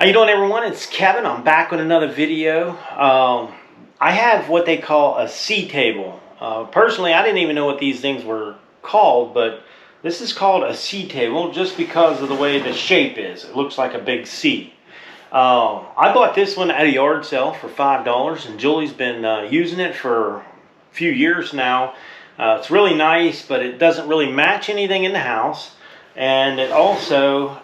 How you doing, everyone? It's Kevin. I'm back with another video. I have what they call a C-table. Personally, I didn't even know what these things were called, but this is called a C-table just because of the way the shape is. It looks like a big C. I bought this one at a yard sale for $5, and Julie's been using it for a few years now. It's really nice, but it doesn't really match anything in the house, and it also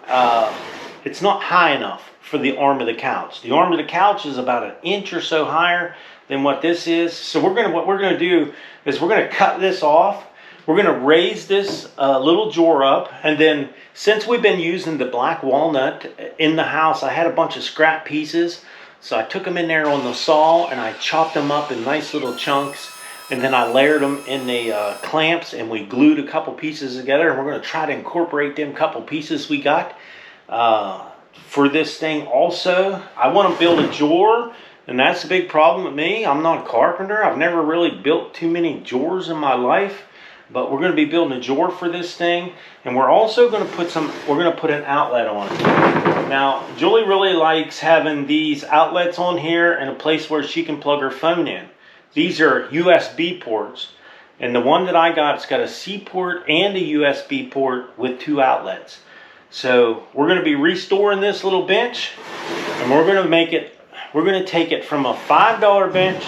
it's not high enough for the arm of the couch. The arm of the couch is about an inch or so higher than what this is. So what we're gonna do is we're gonna cut this off. We're gonna raise this little drawer up, and then since we've been using the black walnut in the house, I had a bunch of scrap pieces, so I took them in there on the saw and I chopped them up in nice little chunks, and then I layered them in the clamps, and we glued a couple pieces together, and we're gonna try to incorporate them couple pieces we got for this thing. Also, I want to build a drawer, and that's a big problem with me. I'm not a carpenter. I've never really built too many drawers in my life, but we're going to be building a drawer for this thing, and we're also going to put an outlet on it. Now, Julie really likes having these outlets on here and a place where she can plug her phone in. These are USB ports, and the one that I got, it's got a C port and a USB port with 2 outlets. So we're going to be restoring this little bench, and we're going to take it from a $5 bench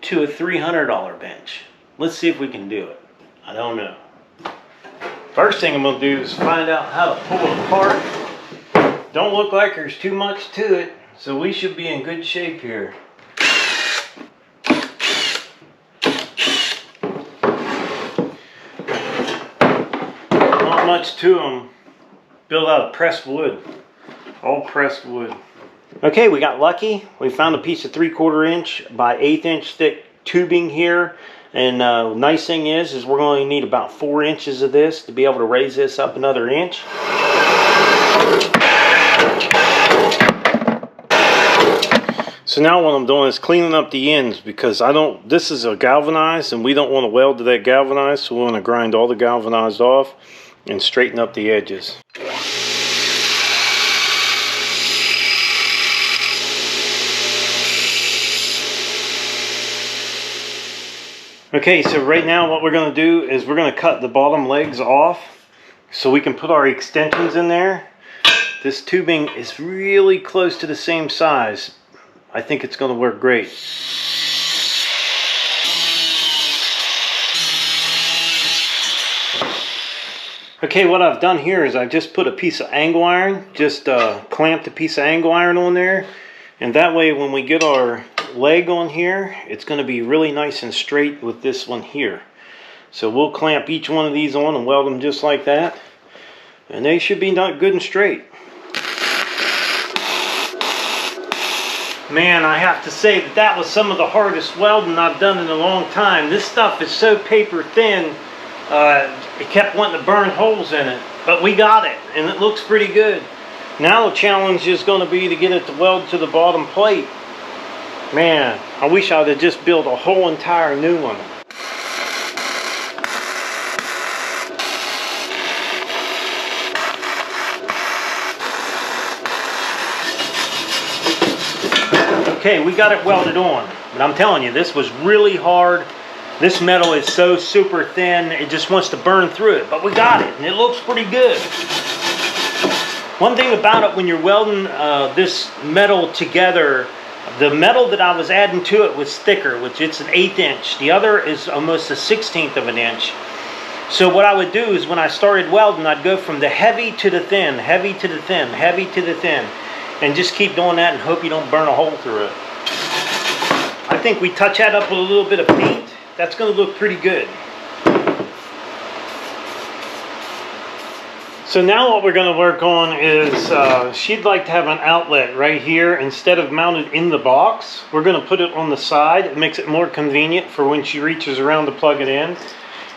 to a $300 bench. Let's see if we can do it. I don't know. First thing I'm going to do is find out how to pull it apart. Don't look like there's too much to it, so we should be in good shape here. Not much to them. Built out of pressed wood, all pressed wood. Okay, we got lucky. We found a piece of 3/4 inch by 1/8 inch thick tubing here, and nice thing is we're going to need about 4 inches of this to be able to raise this up another inch. So now what I'm doing is cleaning up the ends, because this is a galvanized, and we don't want to weld to that galvanized, so we want to grind all the galvanized off and straighten up the edges. Okay, so right now what we're going to do is we're going to cut the bottom legs off so we can put our extensions in there. This tubing is really close to the same size. I think it's going to work great. Okay, what I've done here is I just put a piece of angle iron, just clamped a piece of angle iron on there, and that way when we get our leg on here, it's going to be really nice and straight with this one here. So we'll clamp each one of these on and weld them just like that, and they should be good and straight. Man, I have to say that was some of the hardest welding I've done in a long time. This stuff is so paper thin, it kept wanting to burn holes in it, but we got it, and it looks pretty good. Now the challenge is going to be to get it to weld to the bottom plate. Man, I wish I would have just built a whole entire new one. Okay, we got it welded on, but I'm telling you, this was really hard. This metal is so super thin, it just wants to burn through it, but we got it, and it looks pretty good. One thing about it, when you're welding this metal together, the metal that I was adding to it was thicker, which it's an 1/8 inch. The other is almost a 1/16 of an inch. So what I would do is when I started welding, I'd go from the heavy to the thin, heavy to the thin, heavy to the thin, and just keep doing that and hope you don't burn a hole through it. I think we touch that up with a little bit of paint. That's going to look pretty good. So now what we're going to work on is she'd like to have an outlet right here instead of mounted in the box. We're going to put it on the side. It makes it more convenient for when she reaches around to plug it in.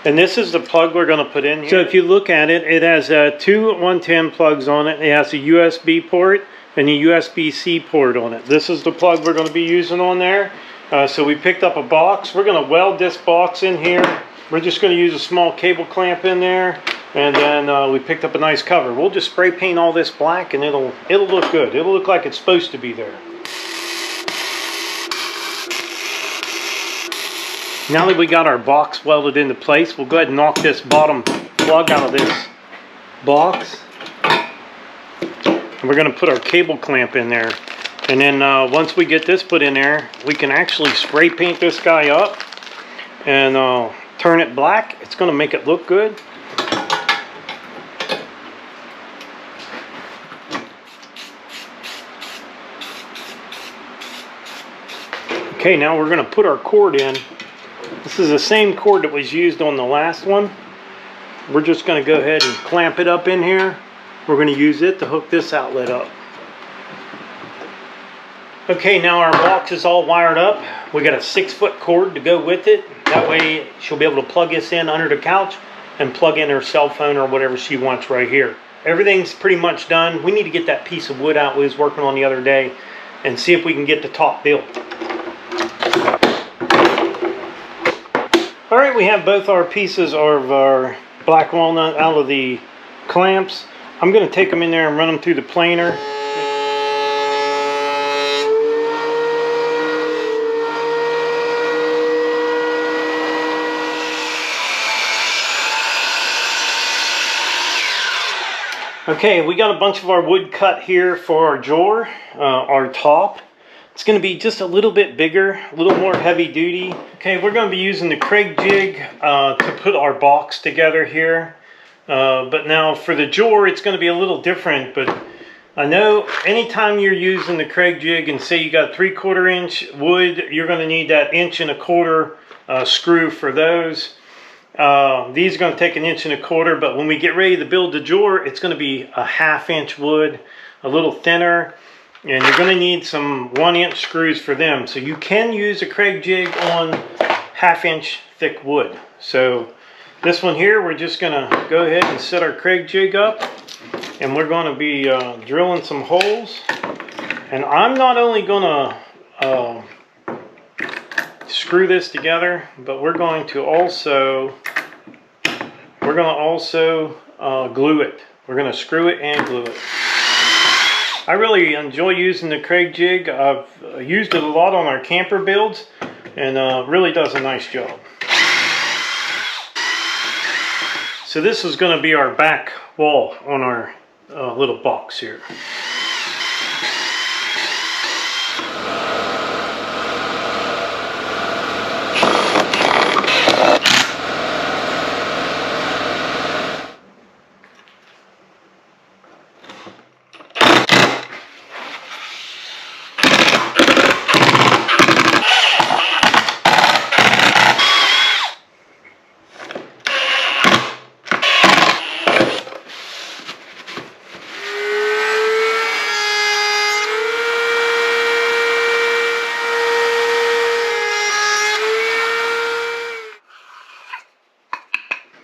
And this is the plug we're going to put in here. So if you look at it, it has 2 110 plugs on it. It has a USB port and a USB-C port on it. This is the plug we're going to be using on there. So we picked up a box. We're going to weld this box in here. We're just going to use a small cable clamp in there. And then we picked up a nice cover. We'll just spray paint all this black and it'll look good. It'll look like it's supposed to be there. Now that we got our box welded into place, we'll go ahead and knock this bottom plug out of this box. And we're going to put our cable clamp in there. And then once we get this put in there, we can actually spray paint this guy up and turn it black. It's going to make it look good. Okay, now we're going to put our cord in. This is the same cord that was used on the last one. We're just going to go ahead and clamp it up in here. We're going to use it to hook this outlet up. Okay, now our box is all wired up. We got a 6-foot cord to go with it. That way she'll be able to plug this in under the couch and plug in her cell phone or whatever she wants right here. Everything's pretty much done. We need to get that piece of wood out we was working on the other day and see if we can get the top built. Alright, we have both our pieces of our black walnut out of the clamps. I'm going to take them in there and run them through the planer. Okay, we got a bunch of our wood cut here for our drawer, our top. It's going to be just a little bit bigger, a little more heavy duty. Okay, we're going to be using the Kreg jig to put our box together here. But now for the drawer, it's going to be a little different. But I know anytime you're using the Kreg jig and say you got 3/4 inch wood, you're going to need that 1 1/4 screw for those. These are going to take 1 1/4 inch, but when we get ready to build the drawer, it's going to be a 1/2 inch wood, a little thinner. And you're going to need some 1 inch screws for them. So you can use a Kreg jig on 1/2 inch thick wood. So this one here, we're just going to go ahead and set our Kreg jig up. And we're going to be drilling some holes. And I'm not only going to screw this together, but we're going to also glue it. We're going to screw it and glue it. I really enjoy using the Kreg jig. I've used it a lot on our camper builds and really does a nice job. So this is going to be our back wall on our little box here.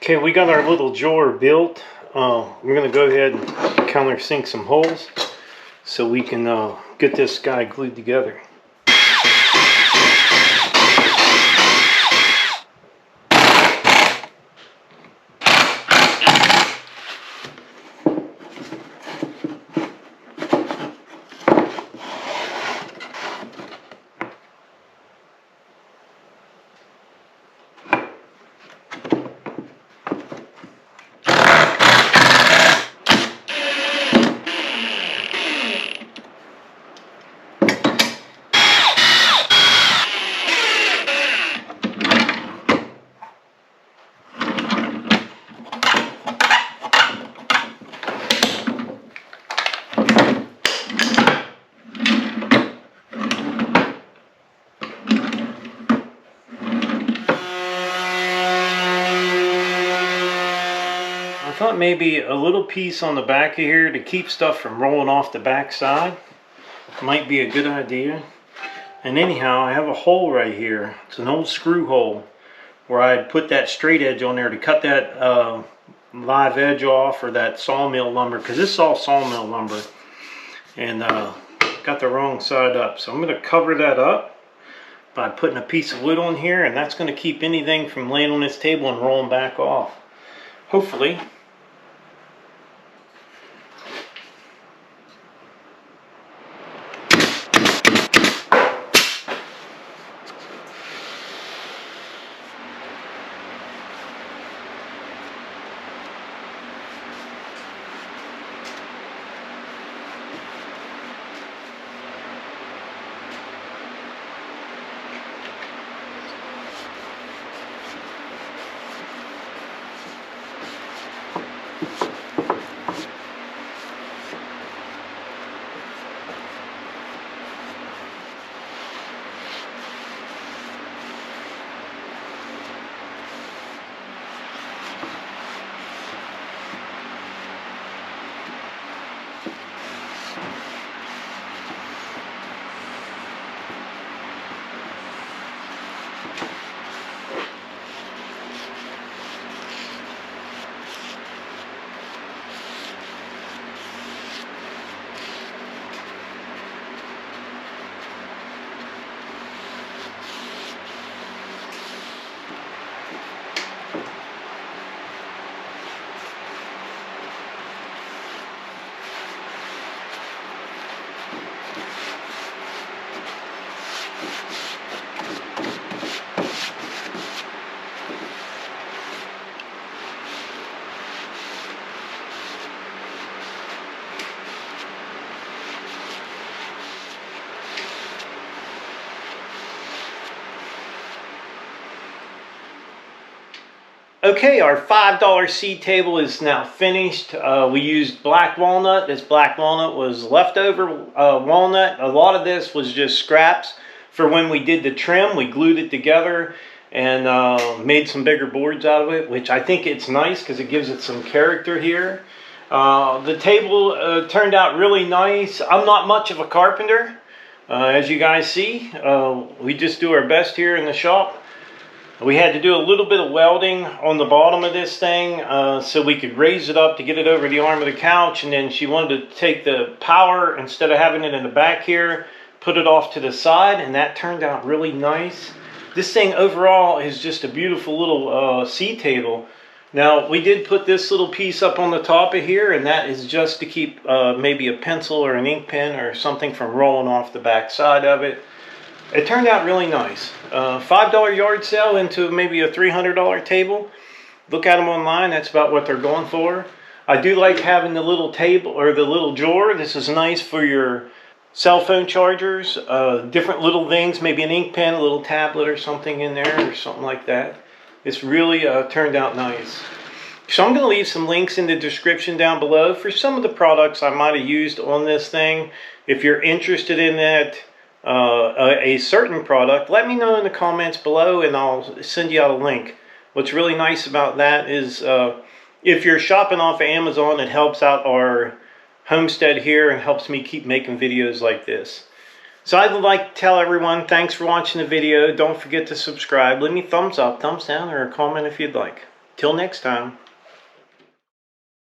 Okay, we got our little drawer built. We're going to go ahead and countersink some holes so we can get this guy glued together. I thought maybe a little piece on the back of here to keep stuff from rolling off the back side might be a good idea. And anyhow, I have a hole right here. It's an old screw hole where I'd put that straight edge on there to cut that live edge off, or that sawmill lumber, because this is all sawmill lumber, and got the wrong side up. So I'm going to cover that up by putting a piece of wood on here, and that's going to keep anything from laying on this table and rolling back off. Hopefully. Okay, our $5 C-Table is now finished. We used black walnut. This black walnut was leftover walnut. A lot of this was just scraps for when we did the trim. We glued it together and made some bigger boards out of it, which I think it's nice because it gives it some character here. The table turned out really nice. I'm not much of a carpenter, as you guys see. We just do our best here in the shop. We had to do a little bit of welding on the bottom of this thing so we could raise it up to get it over the arm of the couch, and then she wanted to take the power, instead of having it in the back here, put it off to the side, and that turned out really nice. This thing overall is just a beautiful little C-Table. Now, we did put this little piece up on the top of here, and that is just to keep maybe a pencil or an ink pen or something from rolling off the back side of it. It turned out really nice. $5 yard sale into maybe a $300 table. Look at them online. That's about what they're going for. I do like having the little table or the little drawer. This is nice for your cell phone chargers, different little things, maybe an ink pen, a little tablet or something in there or something like that. It's really turned out nice. So I'm going to leave some links in the description down below for some of the products I might have used on this thing. If you're interested in that, a certain product, let me know in the comments below and I'll send you out a link. What's really nice about that is if you're shopping off of Amazon, it helps out our Homestead here and helps me keep making videos like this. So I'd like to tell everyone thanks for watching the video. Don't forget to subscribe. Leave me a thumbs up, thumbs down, or a comment if you'd like. Till next time.